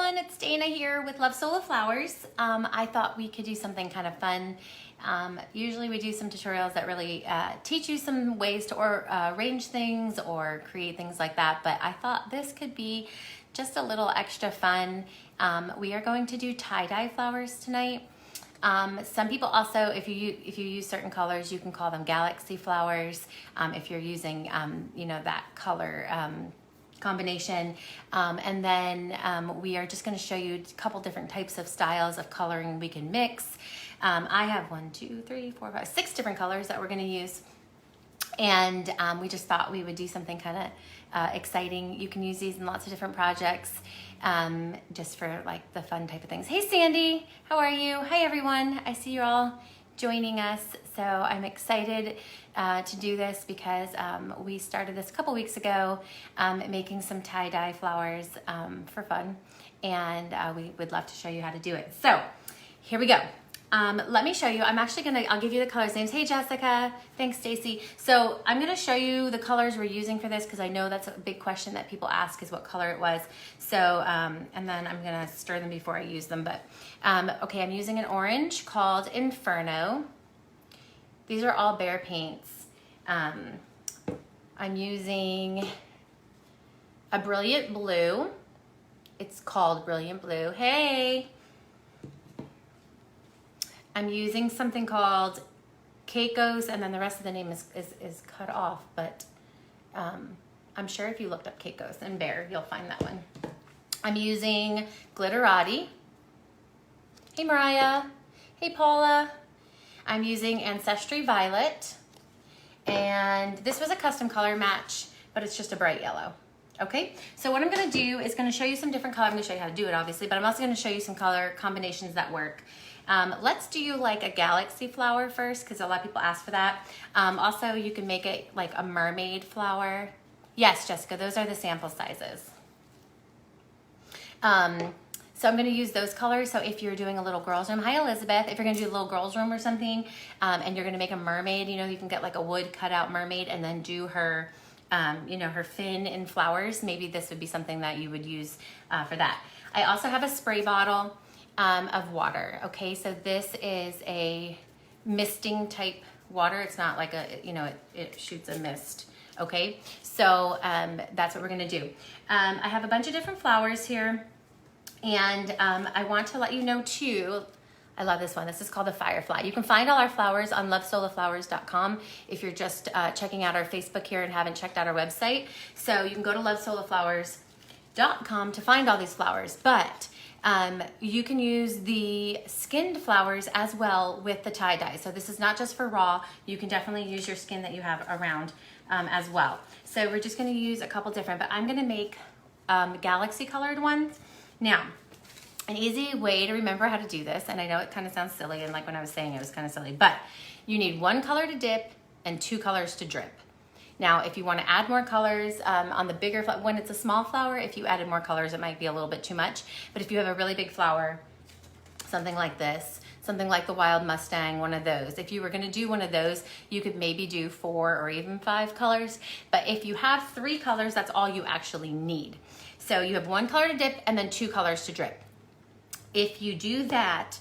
everyone, it's Dana here with Love Sola Flowers. I thought we could do something kind of fun. Usually we do some tutorials that really teach you some ways to arrange things or create things like that, but I thought this could be just a little extra fun. We are going to do tie-dye flowers tonight. Some people also, if you use certain colors, you can call them galaxy flowers. If you're using, that color combination. And then we are just going to show you a couple different types of styles of coloring we can mix. I have 6 different colors that we're going to use. And we just thought we would do something kind of exciting. You can use these in lots of different projects, just for like the fun type of things. Hey Sandy, how are you? Hi everyone, I see you all joining us. So I'm excited to do this because we started this a couple weeks ago, making some tie-dye flowers for fun, and we would love to show you how to do it. So here we go. Let me show you. I'll give you the colors names. Hey Jessica, thanks Stacy. So I'm gonna show you the colors we're using for this because I know that's a big question that people ask is what color it was. So, and then I'm gonna stir them before I use them. But okay, I'm using an orange called Inferno. These are all Bear paints. I'm using a Brilliant Blue. It's called Brilliant Blue. Hey. I'm using something called Keiko's, and then the rest of the name is cut off, but I'm sure if you looked up Keiko's and Bear, you'll find that one. I'm using Glitterati. Hey Mariah. Hey Paula. I'm using Ancestry Violet, and this was a custom color match, but it's just a bright yellow. Okay, so what I'm gonna do is gonna show you some different colors. I'm gonna show you how to do it, obviously, but I'm also gonna show you some color combinations that work. Let's do like a galaxy flower first, because a lot of people ask for that. Also, you can make it like a mermaid flower. Yes, Jessica, those are the sample sizes. So I'm gonna use those colors. So if you're doing a little girl's room, hi Elizabeth, if you're gonna do a little girl's room or something, and you're gonna make a mermaid, you can get like a wood cutout mermaid and then do her her fin in flowers. Maybe this would be something that you would use for that. I also have a spray bottle of water. Okay, so this is a misting type water. It's not like it shoots a mist. Okay, so that's what we're gonna do. I have a bunch of different flowers here, and I want to let you know too, I love this one. This is called the Firefly. You can find all our flowers on lovesolaflowers.com if you're just checking out our Facebook here and haven't checked out our website. So you can go to lovesolaflowers.com to find all these flowers, but you can use the skinned flowers as well with the tie-dye. So this is not just for raw. You can definitely use your skin that you have around as well. So we're just gonna use a couple different, but I'm gonna make galaxy colored ones. Now, an easy way to remember how to do this, and I know it kind of sounds silly, and like when I was saying it was kind of silly, but you need 1 color to dip and 2 colors to drip. Now, if you want to add more colors on the bigger, when it's a small flower, if you added more colors, it might be a little bit too much. But if you have a really big flower, something like this, something like the Wild Mustang, one of those. If you were going to do one of those, you could maybe do 4 or even 5 colors. But if you have 3 colors, that's all you actually need. So you have 1 color to dip and then 2 colors to drip. If you do that,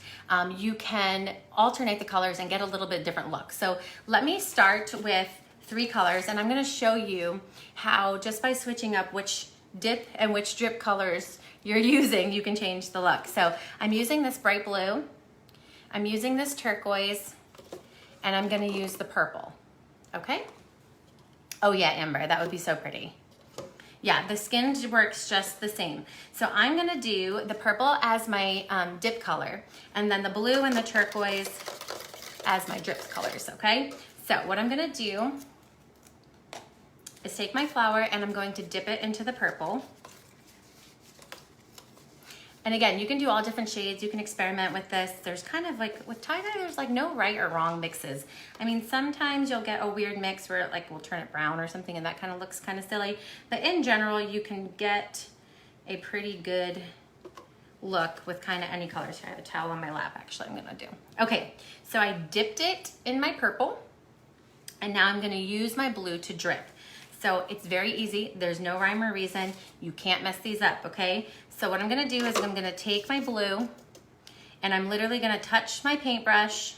you can alternate the colors and get a little bit different look. So let me start with 3 colors, and I'm gonna show you how just by switching up which dip and which drip colors you're using, you can change the look. So I'm using this bright blue, I'm using this turquoise, and I'm gonna use the purple, okay? Oh yeah, Amber, that would be so pretty. Yeah, the skin works just the same. So I'm gonna do the purple as my dip color, and then the blue and the turquoise as my drip colors, okay? So what I'm gonna do is take my flower and I'm going to dip it into the purple. And again, you can do all different shades. You can experiment with this. There's kind of like, with tie-dye, there's like no right or wrong mixes. I mean, sometimes you'll get a weird mix where it like will turn it brown or something and that kind of looks kind of silly. But in general, you can get a pretty good look with kind of any colors. Here, I have a towel on my lap, actually, I'm gonna do. Okay, so I dipped it in my purple, and now I'm gonna use my blue to drip. So it's very easy. There's no rhyme or reason. You can't mess these up, okay? So what I'm gonna do is I'm gonna take my blue and I'm literally gonna touch my paintbrush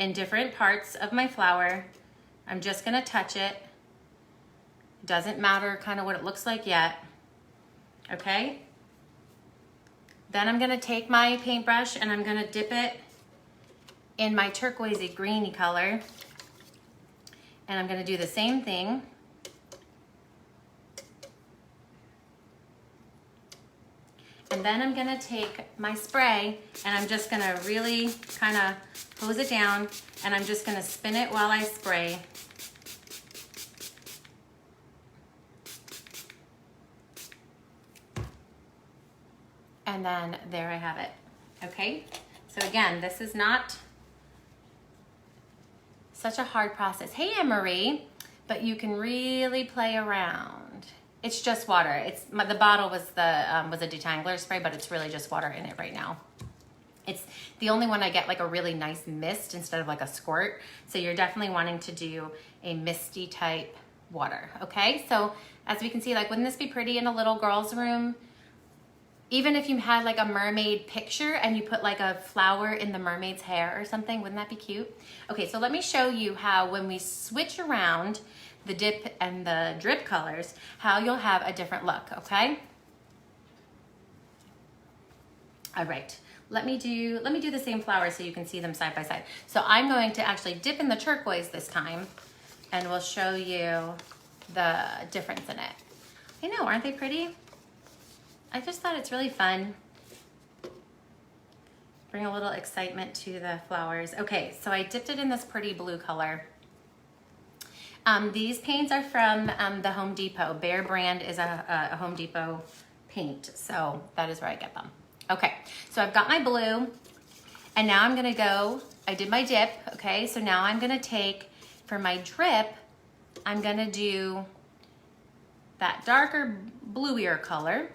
in different parts of my flower. I'm just gonna touch it. Doesn't matter kind of what it looks like yet, okay? Then I'm gonna take my paintbrush and I'm gonna dip it in my turquoisey greeny color. And I'm gonna do the same thing. And then I'm gonna take my spray and I'm just gonna really kind of hose it down and I'm just gonna spin it while I spray. And then there I have it, okay? So again, this is not such a hard process. Hey, Anne-Marie, but you can really play around. It's just water. It's the bottle was a detangler spray, but it's really just water in it right now. It's the only one I get like a really nice mist instead of like a squirt. So you're definitely wanting to do a misty type water, okay? So as we can see, like, wouldn't this be pretty in a little girl's room? Even if you had like a mermaid picture and you put like a flower in the mermaid's hair or something, wouldn't that be cute? Okay, so let me show you how when we switch around the dip and the drip colors, how you'll have a different look, okay? All right, let me do the same flowers so you can see them side by side. So I'm going to actually dip in the turquoise this time and we'll show you the difference in it. I know, aren't they pretty? I just thought it's really fun. Bring a little excitement to the flowers. Okay, so I dipped it in this pretty blue color. These paints are from the Home Depot. Bear brand is a Home Depot paint, so that is where I get them. Okay, so I've got my blue, and now I'm gonna go, I did my dip, okay, so now I'm gonna take, for my drip, I'm gonna do that darker bluier color.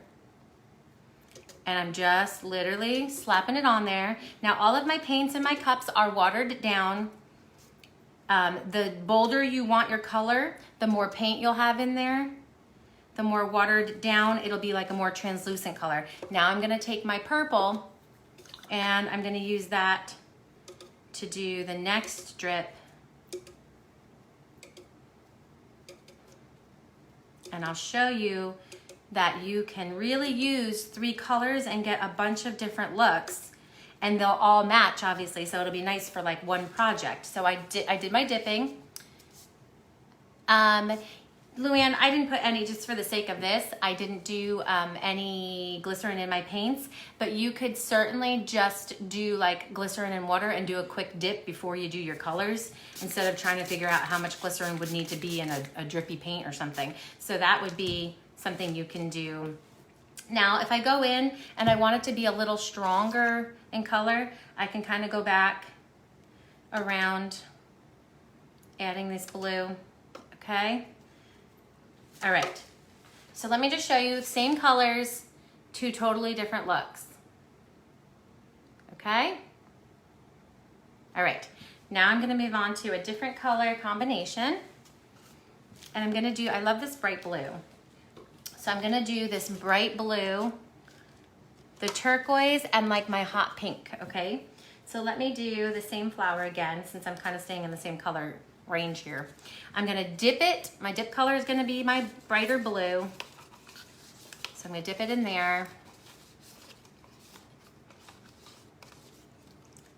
And I'm just literally slapping it on there. Now all of my paints in my cups are watered down. The bolder you want your color, the more paint you'll have in there. The more watered down, it'll be like a more translucent color. Now I'm gonna take my purple and I'm gonna use that to do the next drip. And I'll show you that you can really use 3 colors and get a bunch of different looks, and they'll all match, obviously, so it'll be nice for like one project. So I did my dipping. Luann, I didn't put any, just for the sake of this, I didn't do any glycerin in my paints, but you could certainly just do like glycerin and water and do a quick dip before you do your colors, instead of trying to figure out how much glycerin would need to be in a drippy paint or something. So that would be something you can do. Now, if I go in and I want it to be a little stronger in color, I can kind of go back around adding this blue, okay? All right, so let me just show you, same colors, 2 totally different looks, okay? All right, now I'm gonna move on to a different color combination, and I'm gonna do, I love this bright blue. So I'm gonna do this bright blue, the turquoise, and like my hot pink, okay? So let me do the same flower again, since I'm kind of staying in the same color range here. I'm gonna dip it. My dip color is gonna be my brighter blue. So I'm gonna dip it in there.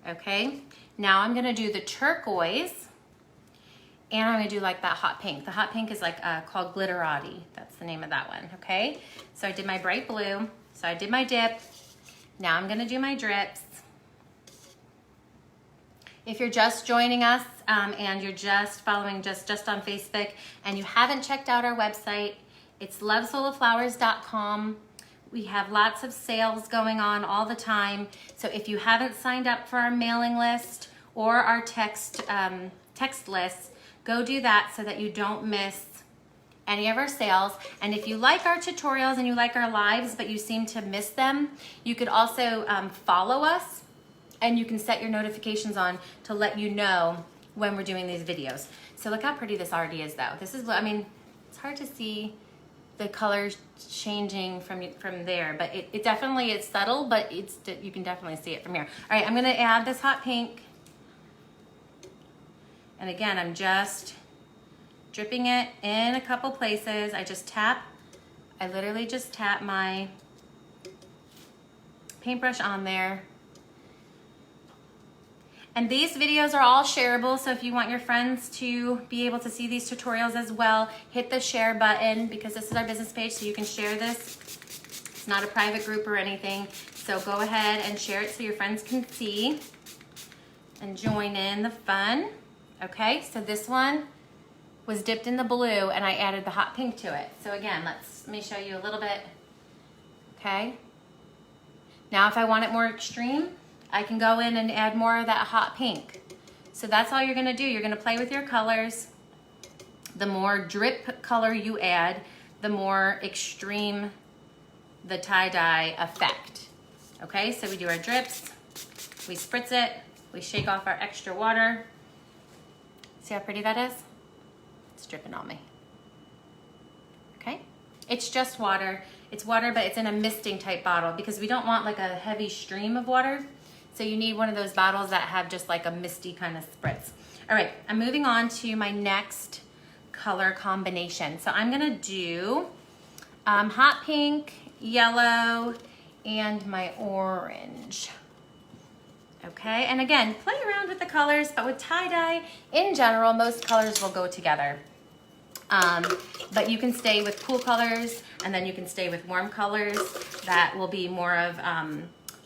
Okay, now I'm gonna do the turquoise, and I'm gonna do like that hot pink. The hot pink is like called Glitterati. That's the name of that one, okay? So I did my bright blue. So I did my dip. Now I'm gonna do my drips. If you're just joining us and you're just following just on Facebook and you haven't checked out our website, it's lovesolaflowers.com. We have lots of sales going on all the time. So if you haven't signed up for our mailing list or our text list, go do that so that you don't miss any of our sales. And if you like our tutorials and you like our lives, but you seem to miss them, you could also follow us, and you can set your notifications on to let you know when we're doing these videos. So look how pretty this already is though. This is, I mean, it's hard to see the colors changing from there, but it definitely is subtle, but you can definitely see it from here. All right, I'm gonna add this hot pink. And again, I'm just dripping it in a couple places. I literally just tap my paintbrush on there. And these videos are all shareable, so if you want your friends to be able to see these tutorials as well, hit the share button because this is our business page, so you can share this. It's not a private group or anything, so go ahead and share it so your friends can see and join in the fun. Okay, so this one was dipped in the blue and I added the hot pink to it. So again, let me show you a little bit. Okay, now if I want it more extreme, I can go in and add more of that hot pink. So that's all you're gonna do. You're gonna play with your colors. The more drip color you add, the more extreme the tie-dye effect. Okay, so we do our drips, we spritz it, we shake off our extra water. See how pretty that is? It's dripping on me. Okay, it's just water. It's water, but it's in a misting type bottle because we don't want like a heavy stream of water. So you need one of those bottles that have just like a misty kind of spritz. All right, I'm moving on to my next color combination. So I'm gonna do hot pink, yellow, and my orange. Okay, and again, play around with the colors, but with tie-dye, in general, most colors will go together. But you can stay with cool colors, and then you can stay with warm colors. That will be more of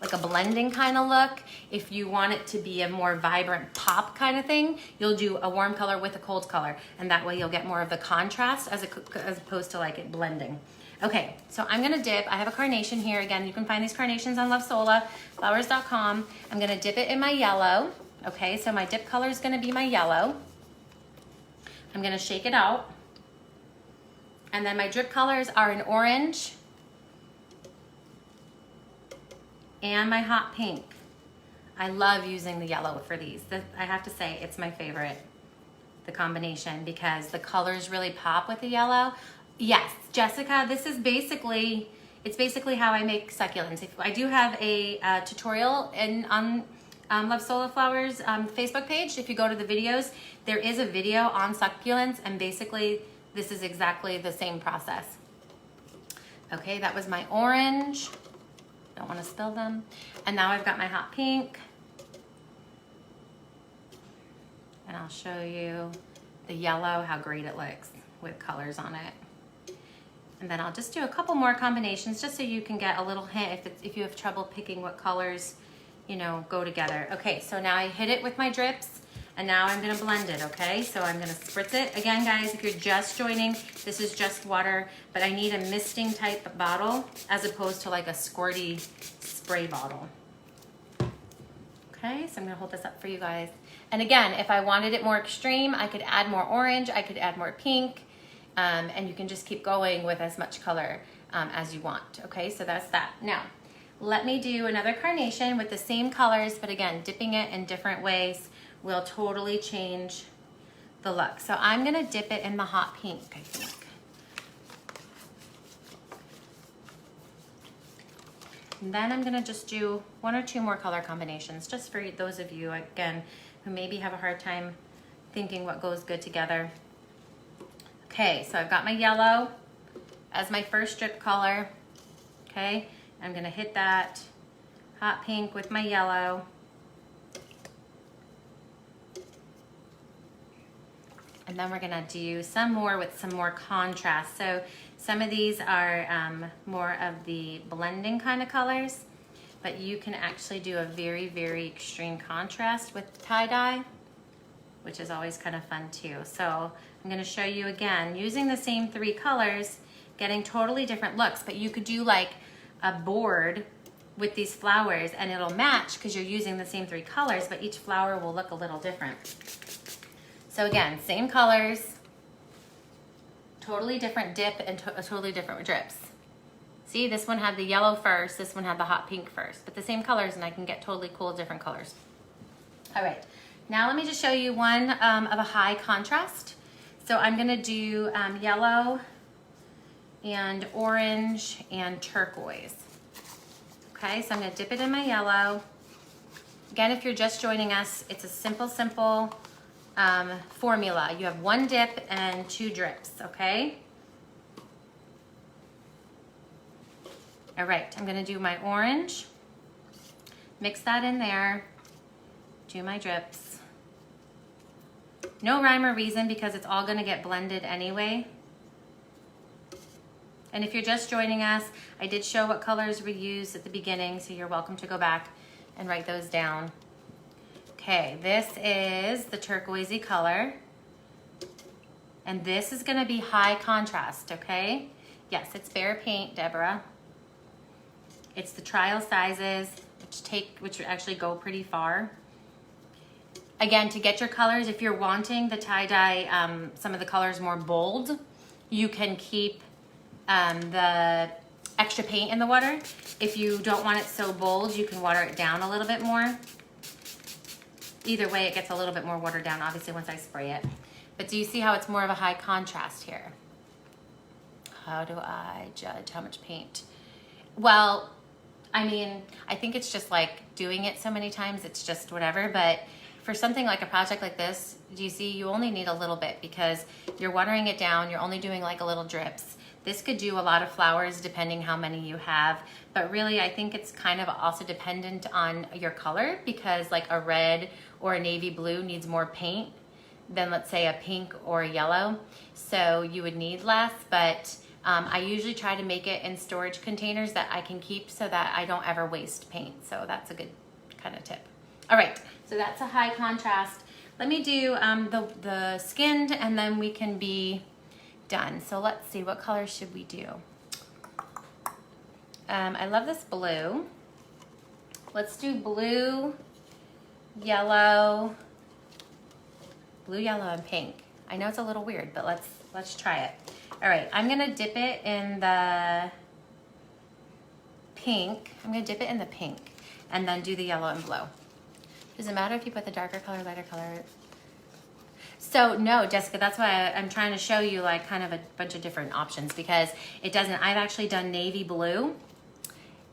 like a blending kind of look. If you want it to be a more vibrant pop kind of thing, you'll do a warm color with a cold color, and that way you'll get more of the contrast as opposed to like it blending. Okay, so I'm gonna dip. I have a carnation here. Again, you can find these carnations on lovesolaflowers.com. I'm gonna dip it in my yellow. Okay, so my dip color is gonna be my yellow. I'm gonna shake it out. And then my drip colors are an orange and my hot pink. I love using the yellow for these. I have to say, it's my favorite, the combination, because the colors really pop with the yellow. Yes, Jessica, this is basically, it's basically how I make succulents. I do have a tutorial on Love Sola Flowers Facebook page. If you go to the videos, there is a video on succulents, and basically this is exactly the same process. Okay, that was my orange. Don't want to spill them. And now I've got my hot pink. And I'll show you the yellow, how great it looks with colors on it. And then I'll just do a couple more combinations just so you can get a little hint if you have trouble picking what colors, you know, go together. Okay, so now I hit it with my drips, and now I'm gonna blend it, okay? So I'm gonna spritz it. Again, guys, if you're just joining, this is just water, but I need a misting type bottle as opposed to like a squirty spray bottle. Okay, so I'm gonna hold this up for you guys. And again, if I wanted it more extreme, I could add more orange, I could add more pink, and you can just keep going with as much color as you want. Okay, so that's that. Now, let me do another carnation with the same colors, but again, dipping it in different ways will totally change the look. So I'm gonna dip it in the hot pink, I think. And then I'm gonna just do one or two more color combinations, just for those of you, again, who maybe have a hard time thinking what goes good together. Okay, so I've got my yellow as my first drip color. Okay, I'm gonna hit that hot pink with my yellow. And then we're gonna do some more with some more contrast. So some of these are more of the blending kind of colors, but you can actually do a very, very extreme contrast with tie-dye, which is always kind of fun too. So I'm gonna show you again, using the same three colors, getting totally different looks, but you could do like a board with these flowers and it'll match because you're using the same three colors, but each flower will look a little different. So again, same colors, totally different dip and totally different drips. See, this one had the yellow first, this one had the hot pink first, but the same colors, and I can get totally cool different colors. All right, Now let me just show you one of a high contrast. So I'm gonna do yellow and orange and turquoise. Okay, so I'm gonna dip it in my yellow. Again, if you're just joining us, it's a simple formula. You have 1 dip and 2 drips, okay? All right, I'm gonna do my orange, mix that in there, do my drips. No rhyme or reason because it's all gonna get blended anyway. And if you're just joining us, I did show what colors we used at the beginning, so you're welcome to go back and write those down. Okay, this is the turquoisey color. And this is gonna be high contrast, okay? Yes, it's Behr paint, Deborah. It's the trial sizes, which actually go pretty far. Again, to get your colors, if you're wanting the tie-dye, some of the colors more bold, you can keep the extra paint in the water. If you don't want it so bold, you can water it down a little bit more. Either way, it gets a little bit more watered down, obviously, once I spray it. But do you see how it's more of a high contrast here? How do I judge how much paint? Well, I mean, I think it's just like doing it so many times, it's just whatever. But for something like a project like this, do you see, you only need a little bit because you're watering it down, you're only doing like a little drips. This could do a lot of flowers depending how many you have, but really I think it's kind of also dependent on your color because like a red or a navy blue needs more paint than let's say a pink or a yellow. So you would need less, but I usually try to make it in storage containers that I can keep so that I don't ever waste paint. So that's a good kind of tip. All right, so that's a high contrast. Let me do the skinned and then we can be done. So let's see, what color should we do? I love this blue. Let's do blue, yellow, and pink. I know it's a little weird, but let's try it. All right, I'm gonna dip it in the pink. And then do the yellow and blue. Does it matter if you put the darker color, lighter color? So no, Jessica, that's why I'm trying to show you like kind of a bunch of different options because it doesn't, I've actually done navy blue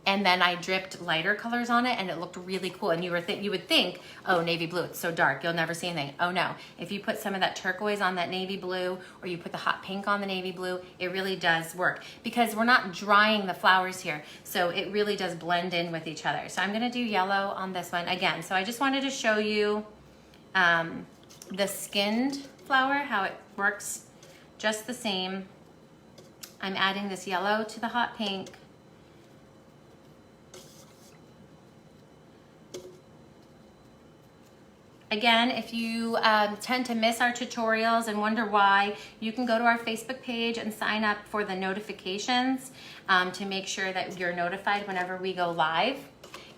and then I dripped lighter colors on it and it looked really cool. And you would think, oh, navy blue, it's so dark, you'll never see anything. Oh no, if you put some of that turquoise on that navy blue or you put the hot pink on the navy blue, it really does work because we're not drying the flowers here. So it really does blend in with each other. So I'm gonna do yellow on this one again. So I just wanted to show you the skinned flower, how it works just the same. I'm adding this yellow to the hot pink. Again, if you tend to miss our tutorials and wonder why, you can go to our Facebook page and sign up for the notifications to make sure that you're notified whenever we go live.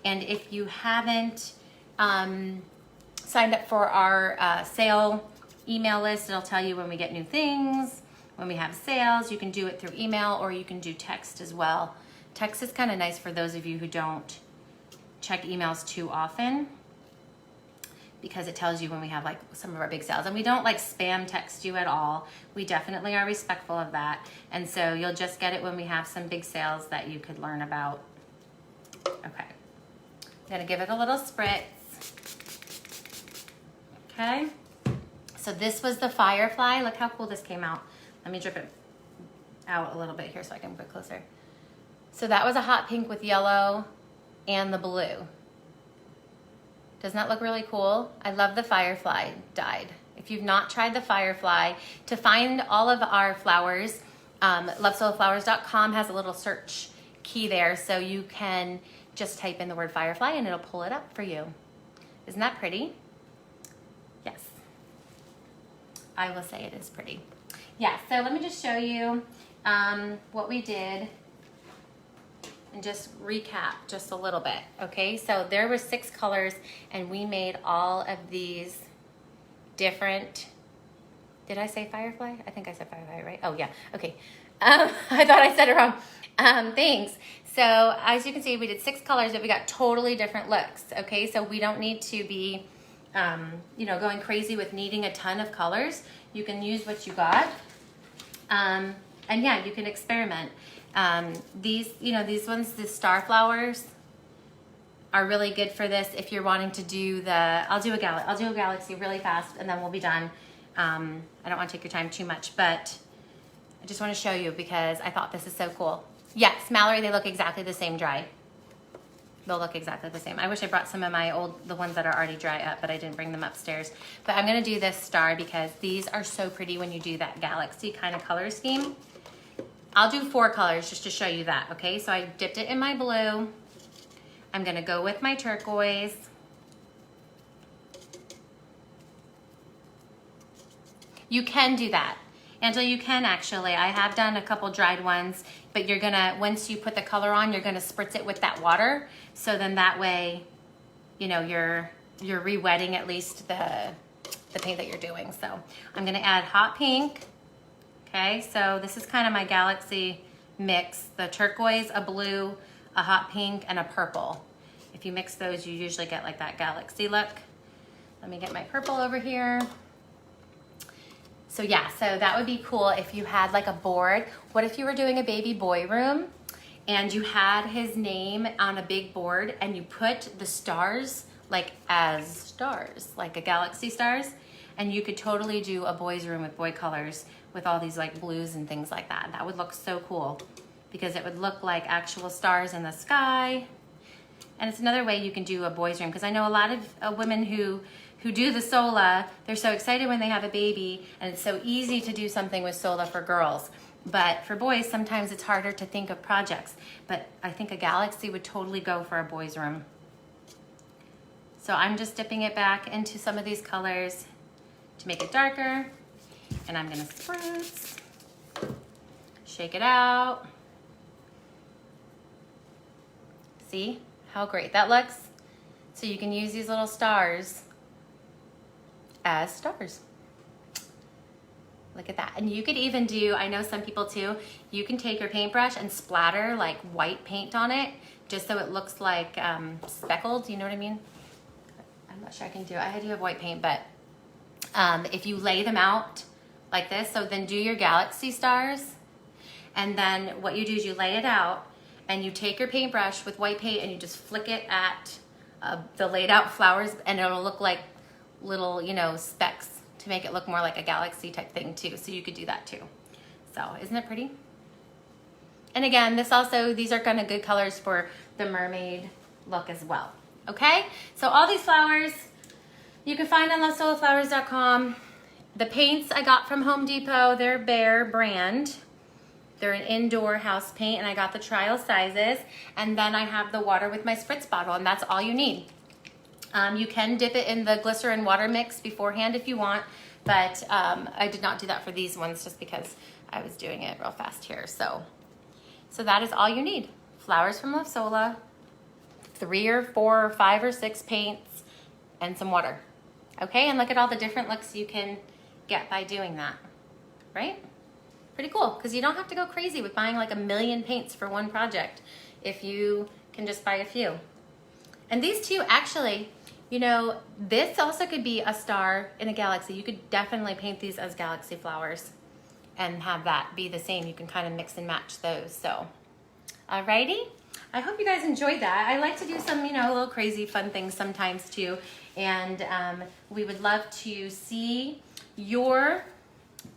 And if you haven't signed up for our sale email list, it'll tell you when we get new things, when we have sales. You can do it through email or you can do text as well. Text is kind of nice for those of you who don't check emails too often, because it tells you when we have like some of our big sales. And we don't like spam text you at all. We definitely are respectful of that. And so you'll just get it when we have some big sales that you could learn about. Okay, I'm gonna give it a little spritz. Okay, so this was the Firefly. Look how cool this came out. Let me drip it out a little bit here so I can put it closer. So that was a hot pink with yellow and the blue. Doesn't that look really cool? I love the Firefly dyed. If you've not tried the Firefly, to find all of our flowers, lovesolaflowers.com has a little search key there, so you can just type in the word Firefly and it'll pull it up for you. Isn't that pretty? Yes. I will say it is pretty. Yeah, so let me just show you what we did and just recap just a little bit, okay? So there were 6 colors and we made all of these different, did I say Firefly? I think I said Firefly, right? Oh yeah, okay. I thought I said it wrong. Thanks. So as you can see, we did 6 colors, but we got totally different looks, okay? So we don't need to be you know, going crazy with needing a ton of colors, you can use what you got. And yeah, you can experiment. These, you know, these ones, the star flowers, are really good for this if you're wanting to do the, I'll do a galaxy really fast and then we'll be done. I don't want to take your time too much, but I just want to show you because I thought this is so cool. Yes, Mallory, they look exactly the same dry. They'll look exactly the same. I wish I brought some of my the ones that are already dry up, but I didn't bring them upstairs. But I'm gonna do this star because these are so pretty when you do that galaxy kind of color scheme. I'll do 4 colors just to show you that, okay? So I dipped it in my blue. I'm gonna go with my turquoise. You can do that. Angela, you can actually. I have done a couple dried ones, but you're gonna, once you put the color on, you're gonna spritz it with that water. So then that way, you know, you're re-wetting at least the paint that you're doing. So I'm gonna add hot pink. Okay, so this is kind of my galaxy mix. The turquoise, a blue, a hot pink, and a purple. If you mix those, you usually get like that galaxy look. Let me get my purple over here. So yeah, so that would be cool if you had like a board. What if you were doing a baby boy room and you had his name on a big board and you put the stars like as stars, like a galaxy stars, and you could totally do a boy's room with boy colors with all these like blues and things like that. That would look so cool because it would look like actual stars in the sky. And it's another way you can do a boy's room because I know a lot of women who do the Sola, they're so excited when they have a baby and it's so easy to do something with Sola for girls. But for boys, sometimes it's harder to think of projects. But I think a galaxy would totally go for a boy's room. So I'm just dipping it back into some of these colors to make it darker. And I'm gonna spritz, shake it out. See how great that looks? So you can use these little stars as stars. Look at that. And you could even do, I know some people too, you can take your paintbrush and splatter like white paint on it just so it looks like speckled, you know what I mean? I'm not sure I can do it. I do have white paint, but if you lay them out like this, so then do your galaxy stars, and then what you do is you lay it out and you take your paintbrush with white paint and you just flick it at the laid out flowers and it'll look like little, you know, specks to make it look more like a galaxy type thing too. So you could do that too. So isn't it pretty? And again, this also, these are kind of good colors for the mermaid look as well. Okay, so all these flowers you can find on lovesolaflowers.com. The paints I got from Home Depot, they're Bear brand. They're an indoor house paint and I got the trial sizes. And then I have the water with my spritz bottle and that's all you need. You can dip it in the glycerin water mix beforehand if you want, but I did not do that for these ones just because I was doing it real fast here. So that is all you need. Flowers from Love Sola, 3 or 4 or 5 or 6 paints, and some water. Okay, and look at all the different looks you can get by doing that, right? Pretty cool, because you don't have to go crazy with buying like 1,000,000 paints for one project if you can just buy a few. And these two actually, you know, this also could be a star in a galaxy. You could definitely paint these as galaxy flowers and have that be the same. You can kind of mix and match those. So, alrighty. I hope you guys enjoyed that. I like to do some, you know, little crazy fun things sometimes too. And we would love to see your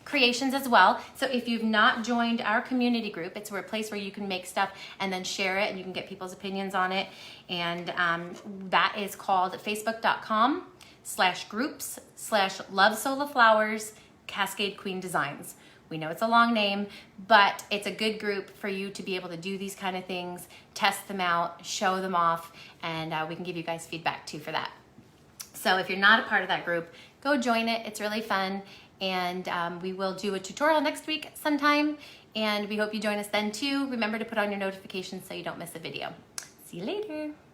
creations as well. So if you've not joined our community group, it's a place where you can make stuff and then share it and you can get people's opinions on it. And that is called facebook.com/groups/lovesolaflowers Cascade Queen Designs. We know it's a long name, but it's a good group for you to be able to do these kind of things, test them out, show them off, and we can give you guys feedback too for that. So if you're not a part of that group, go join it. It's really fun. And we will do a tutorial next week sometime. And we hope you join us then too. Remember to put on your notifications so you don't miss a video. See you later.